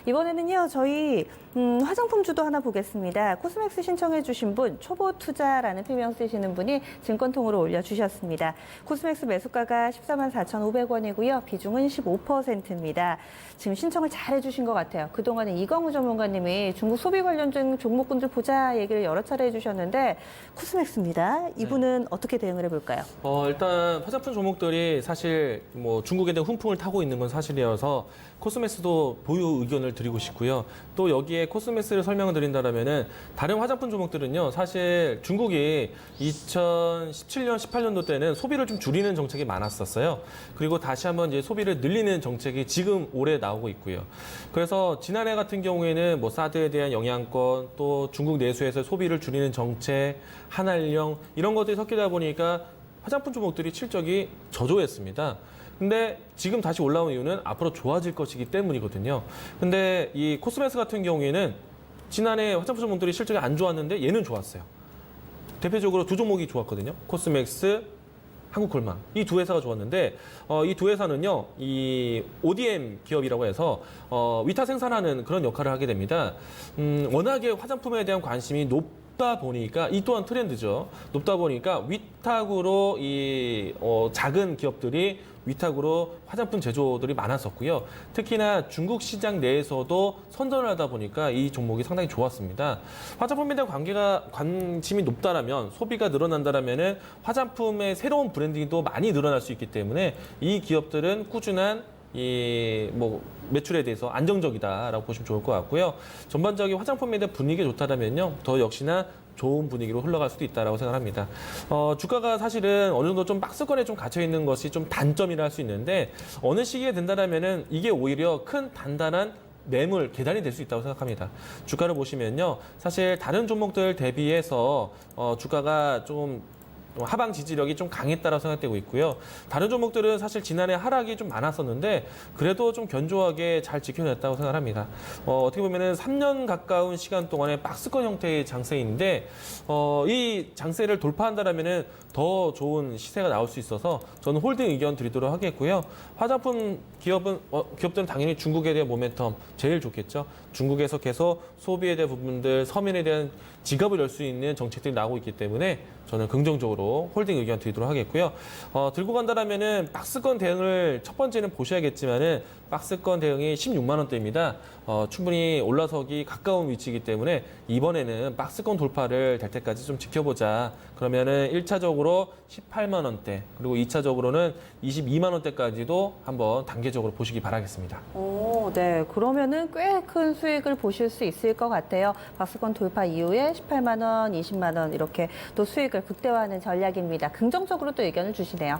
이번에는요, 저희 화장품 주도 하나 보겠습니다. 코스맥스 신청해 주신 분, 초보 투자라는 필명 쓰시는 분이 증권통으로 올려주셨습니다. 코스맥스 매수가가 14만 4,500원이고요. 비중은 15%입니다. 지금 신청을 잘 해주신 것 같아요. 그동안에 이광우 전문가님이 중국 소비 관련된 종목군들 보자 얘기를 여러 차례 해주셨는데 코스맥스입니다. 이분은 어떻게 대응을 해볼까요? 일단 화장품 종목들이 사실 뭐 중국에 대한 훈풍을 타고 있는 건 사실이어서 코스맥스도 보유 의견을 드리고 싶고요. 또 여기에 코스맥스를 설명을 드린다면은 다른 화장품 종목들은요. 사실 중국이 2017년, 18년도 때는 소비를 좀 줄이는 정책이 많았었어요. 그리고 다시 한번 이제 소비를 늘리는 정책이 지금 올해 나오고 있고요. 그래서 지난해 같은 경우에는 뭐 사드에 대한 영향권, 또 중국 내수에서 소비를 줄이는 정책, 한알령 이런 것들이 섞이다 보니까 화장품 종목들이 실적이 저조했습니다. 근데 지금 다시 올라온 이유는 앞으로 좋아질 것이기 때문이거든요. 근데 이 코스맥스 같은 경우에는 지난해 화장품 종목들이 실적이 안 좋았는데 얘는 좋았어요. 대표적으로 두 종목이 좋았거든요. 코스맥스, 한국콜마. 이 두 회사가 좋았는데 이 두 회사는요. 이 ODM 기업이라고 해서 위탁 생산하는 그런 역할을 하게 됩니다. 워낙에 화장품에 대한 관심이 높다 보니까 이 또한 트렌드죠. 높다 보니까 위탁으로 이 작은 기업들이 위탁으로 화장품 제조들이 많았었고요. 특히나 중국 시장 내에서도 선전을 하다 보니까 이 종목이 상당히 좋았습니다. 화장품에 대한 관심이 높다라면 소비가 늘어난다라면은 화장품의 새로운 브랜딩도 많이 늘어날 수 있기 때문에 이 기업들은 꾸준한 매출에 대해서 안정적이다라고 보시면 좋을 것 같고요. 전반적인 화장품에 대한 분위기가 좋다라면요. 더 역시나 좋은 분위기로 흘러갈 수도 있다라고 생각합니다. 주가가 사실은 어느 정도 좀 박스권에 좀 갇혀 있는 것이 좀 단점이라 할 수 있는데 어느 시기에 된다라면은 이게 오히려 큰 단단한 매물 계단이 될 수 있다고 생각합니다. 주가를 보시면요. 사실 다른 종목들 대비해서 주가가 좀 하방 지지력이 좀 강했다고 생각되고 있고요. 다른 종목들은 사실 지난해 하락이 좀 많았었는데 그래도 좀 견조하게 잘 지켜냈다고 생각합니다. 어떻게 보면은 3년 가까운 시간 동안에 박스권 형태의 장세인데 이 장세를 돌파한다라면은 더 좋은 시세가 나올 수 있어서 저는 홀딩 의견 드리도록 하겠고요. 화장품 기업들은 당연히 중국에 대한 모멘텀 제일 좋겠죠. 중국에서 계속 소비에 대한 부분들, 서민에 대한 지갑을 열 수 있는 정책들이 나오고 있기 때문에 저는 긍정적으로 홀딩 의견 드리도록 하겠고요. 들고 간다라면은 박스권 대응을 첫 번째는 보셔야겠지만은 박스권 대응이 16만 원대입니다. 충분히 올라서기 가까운 위치이기 때문에 이번에는 박스권 돌파를 될 때까지 좀 지켜보자. 그러면은 1차적으로 18만 원대 그리고 2차적으로는 22만 원대까지도 한번 단계적으로 보시기 바라겠습니다. 오, 네. 그러면은 꽤 큰 수익을 보실 수 있을 것 같아요. 박스권 돌파 이후에 18만 원, 20만 원 이렇게 또 수익을 극대화하는 전략입니다. 긍정적으로 또 의견을 주시네요.